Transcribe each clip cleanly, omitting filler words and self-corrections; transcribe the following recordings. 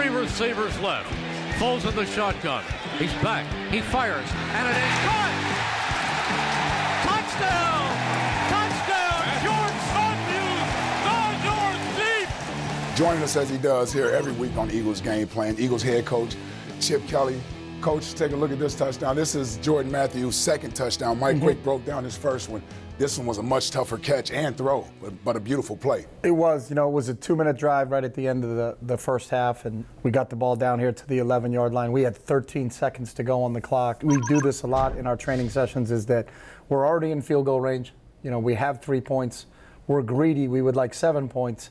Three receivers left. Foles in the shotgun. He's back. He fires. And it is caught. Touchdown! Touchdown! George Matthews! 9 yards deep! Joining us as he does here every week on Eagles Game Plan, Eagles head coach Chip Kelly. Coach, take a look at this touchdown. This is Jordan Matthews' second touchdown. Mike Quick broke down his first one. This one was a much tougher catch and throw, but a beautiful play. It was. You know, it was a 2-minute drive right at the end of the first half, and we got the ball down here to the 11-yard line. We had 13 seconds to go on the clock. We do this a lot in our training sessions, is that we're already in field goal range. You know, we have 3 points. We're greedy. We would like 7 points,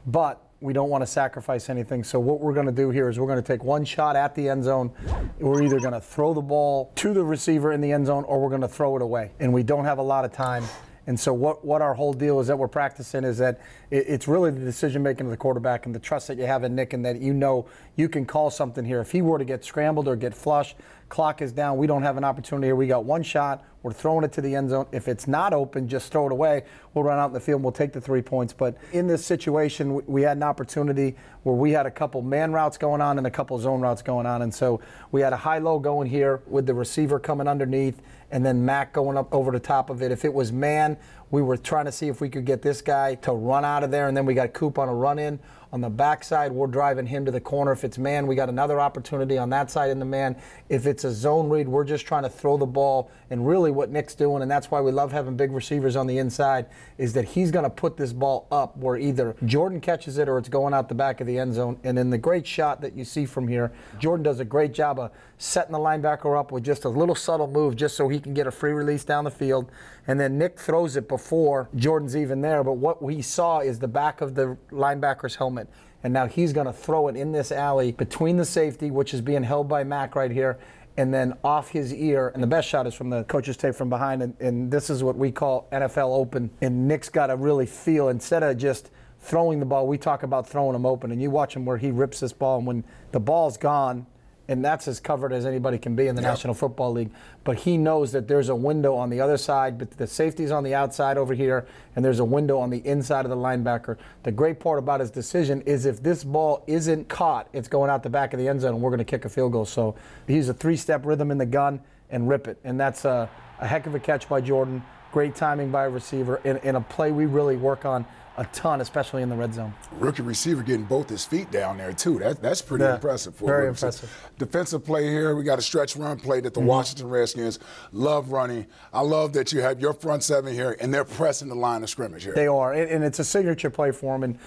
but we don't want to sacrifice anything. So what we're going to do here is we're going to take one shot at the end zone. We're either going to throw the ball to the receiver in the end zone or we're going to throw it away. And we don't have a lot of time. And so what our whole deal is that we're practicing is that it's really the decision-making of the quarterback and the trust that you have in Nick, and that you know you can call something here. If he were to get scrambled or get flushed, clock is down, we don't have an opportunity here. We got one shot. We're throwing it to the end zone. If it's not open, just throw it away. We'll run out in the field and we'll take the 3 points. But in this situation, we had an opportunity where we had a couple man routes going on and a couple zone routes going on. And so we had a high-low going here with the receiver coming underneath and then Mac going up over the top of it. If it was man, we were trying to see if we could get this guy to run out of there, and then we got Coop on a run-in. On the backside, we're driving him to the corner. If it's man, we got another opportunity on that side in the man. If it's a zone read, we're just trying to throw the ball. And really what Nick's doing, and that's why we love having big receivers on the inside, is that he's going to put this ball up where either Jordan catches it or it's going out the back of the end zone. And in the great shot that you see from here, Jordan does a great job of setting the linebacker up with just a little subtle move just so he can get a free release down the field. And then Nick throws it before Jordan's even there. But what we saw is the back of the linebacker's helmet. And now he's going to throw it in this alley between the safety, which is being held by Mac right here, and then off his ear. And the best shot is from the coach's tape from behind. And this is what we call NFL open. And Nick's got to really feel, instead of just throwing the ball, we talk about throwing him open. And you watch him where he rips this ball. And when the ball's gone, and that's as covered as anybody can be in the National Football League. But he knows that there's a window on the other side, but the safety's on the outside over here, and there's a window on the inside of the linebacker. The great part about his decision is if this ball isn't caught, it's going out the back of the end zone, and we're going to kick a field goal. So he's a 3-step rhythm in the gun and rip it. And that's a heck of a catch by Jordan. Great timing by a receiver in a play we really work on a ton, especially in the red zone. Rookie receiver getting both his feet down there, too. That's pretty impressive. Very impressive. Defensive play here. We got a stretch run play that the Washington Redskins love running. I love that you have your front seven here, and they're pressing the line of scrimmage here. They are, and it's a signature play for them. And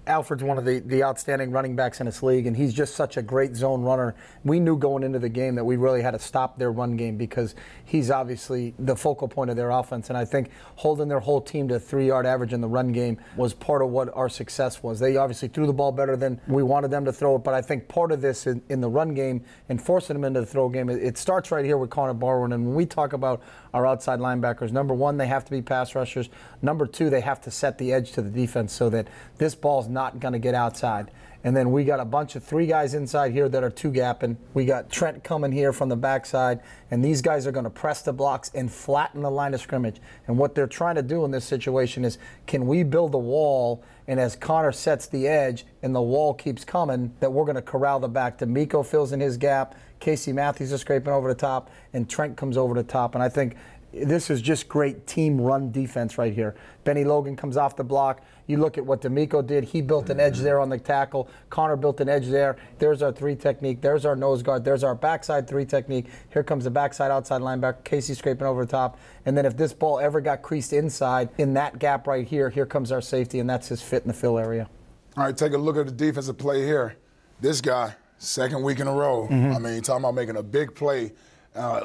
Alfred's one of the outstanding running backs in this league, and he's just such a great zone runner. We knew going into the game that we really had to stop their run game because he's obviously the focal point of their offense. And I think holding their whole team to a 3-yard average in the run game was part of what our success was. They obviously threw the ball better than we wanted them to throw it, but I think part of this in the run game and forcing them into the throw game, it starts right here with Connor Barwin. And when we talk about our outside linebackers, number one, they have to be pass rushers. Number two, they have to set the edge to the defense so that this ball's not going to get outside. And then we got a bunch of 3 guys inside here that are 2-gapping. We got Trent coming here from the backside, and these guys are going to press the blocks and flatten the line of scrimmage. And what they're trying to do in this situation is, can we build a wall, and as Connor sets the edge and the wall keeps coming, that we're going to corral the back. D'Amico fills in his gap, Casey Matthews is scraping over the top, and Trent comes over the top. And I think this is just great team run defense right here. Benny Logan comes off the block. You look at what D'Amico did. He built an edge there on the tackle. Connor built an edge there. There's our 3 technique. There's our nose guard. There's our backside 3 technique. Here comes the backside outside linebacker. Casey scraping over the top. And then if this ball ever got creased inside in that gap right here, here comes our safety, and that's his fit in the fill area. All right, take a look at the defensive play here. This guy, second week in a row. I mean, talking about making a big play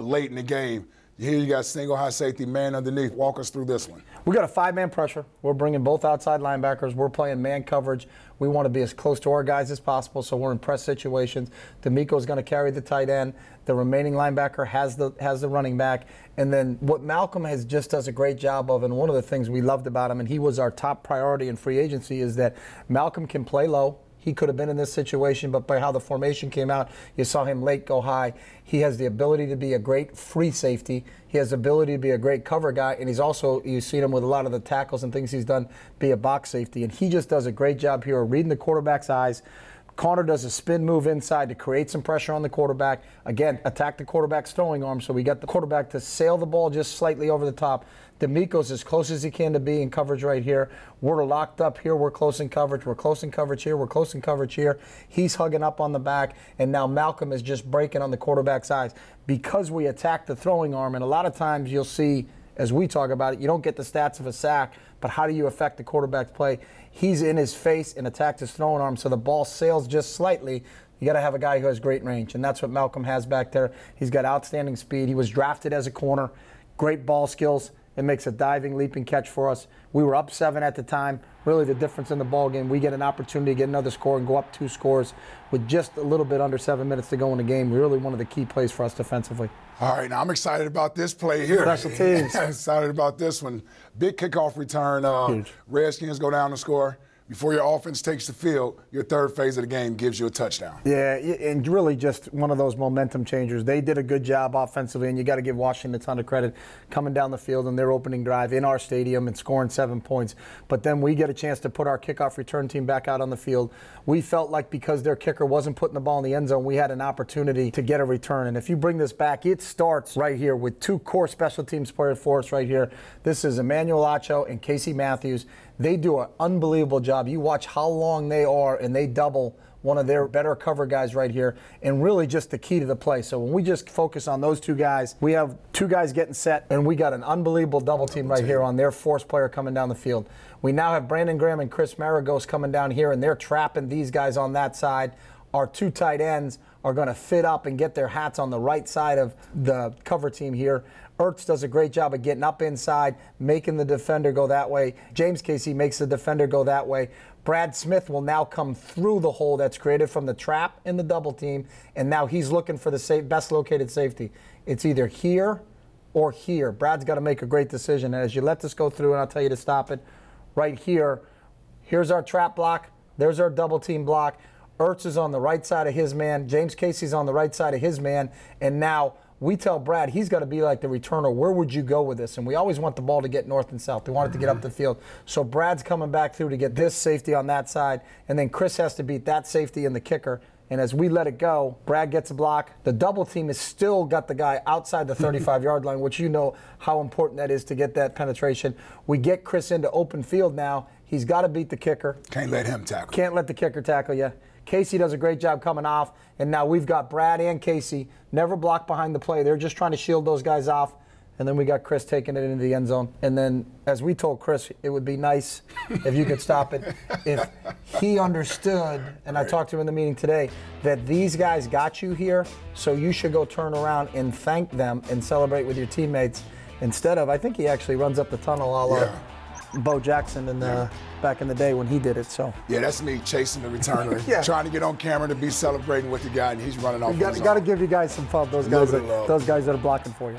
late in the game. Here you got single high safety, man underneath. Walk us through this one. We got a 5-man pressure. We're bringing both outside linebackers. We're playing man coverage. We want to be as close to our guys as possible, so we're in press situations. D'Amico's going to carry the tight end. The remaining linebacker has the running back. And then what Malcolm just does a great job of, and one of the things we loved about him, and he was our top priority in free agency, is that Malcolm can play low. He could have been in this situation, but by how the formation came out, you saw him late go high. He has the ability to be a great free safety. He has the ability to be a great cover guy, and he's also, you've seen him with a lot of the tackles and things he's done, be a box safety. And he just does a great job here of reading the quarterback's eyes, Connor does a spin move inside to create some pressure on the quarterback. Again, attack the quarterback's throwing arm, so we got the quarterback to sail the ball just slightly over the top. D'Amico's as close as he can to be in coverage right here. We're locked up here. We're close in coverage. We're close in coverage here. We're close in coverage here. He's hugging up on the back, and now Malcolm is just breaking on the quarterback's eyes. Because we attack the throwing arm, and a lot of times you'll see, as we talk about it, you don't get the stats of a sack, but how do you affect the quarterback's play? He's in his face and attacked his throwing arm, so the ball sails just slightly. You got to have a guy who has great range, and that's what Malcolm has back there. He's got outstanding speed. He was drafted as a corner, great ball skills. It makes a diving, leaping catch for us. We were up 7 at the time. Really the difference in the ball game. We get an opportunity to get another score and go up 2 scores with just a little bit under 7 minutes to go in the game. Really one of the key plays for us defensively. All right, now I'm excited about this play here. Special teams. Excited about this one. Big kickoff return. Huge. Redskins go down to score. Before your offense takes the field, your third phase of the game gives you a touchdown. Yeah, and really just one of those momentum changers. They did a good job offensively, and you got to give Washington a ton of credit coming down the field on their opening drive in our stadium and scoring 7 points. But then we get a chance to put our kickoff return team back out on the field. We felt like because their kicker wasn't putting the ball in the end zone, we had an opportunity to get a return. And if you bring this back, it starts right here with 2 core special teams players for us right here. This is Emmanuel Acho and Casey Matthews. They do an unbelievable job. You watch how long they are, and they double one of their better cover guys right here, and really just the key to the play. So when we just focus on those 2 guys, we have 2 guys getting set, and we got an unbelievable double team right here on their force player coming down the field. We now have Brandon Graham and Chris Maragos coming down here, and they're trapping these guys on that side. Our 2 tight ends are going to fit up and get their hats on the right side of the cover team here. Ertz does a great job of getting up inside, making the defender go that way. James Casey makes the defender go that way. Brad Smith will now come through the hole that's created from the trap in the double team, and now he's looking for the best located safety. It's either here or here. Brad's got to make a great decision, and as you let this go through, and I'll tell you to stop it, right here, here's our trap block, there's our double team block. Ertz is on the right side of his man, James Casey's on the right side of his man, and now we tell Brad he's got to be like the returner. Where would you go with this? And we always want the ball to get north and south. We want it to get up the field. So Brad's coming back through to get this safety on that side, and then Chris has to beat that safety and the kicker. And as we let it go, Brad gets a block. The double team has still got the guy outside the 35-yard line, which you know how important that is to get that penetration. We get Chris into open field now. He's got to beat the kicker. Can't let him tackle. Can't let the kicker tackle you. Casey does a great job coming off, and now we've got Brad and Casey never blocked behind the play. They're just trying to shield those guys off, and then we got Chris taking it into the end zone. And then, as we told Chris, it would be nice if you could stop it. If he understood, and I talked to him in the meeting today, that these guys got you here, so you should go turn around and thank them and celebrate with your teammates instead of, I think he actually runs up the tunnel a la Bo Jackson in the, back in the day when he did it. So yeah, that's me chasing the returner, trying to get on camera to be celebrating with the guy, and he's running off. You got to give you guys some fun. Those guys that are blocking for you.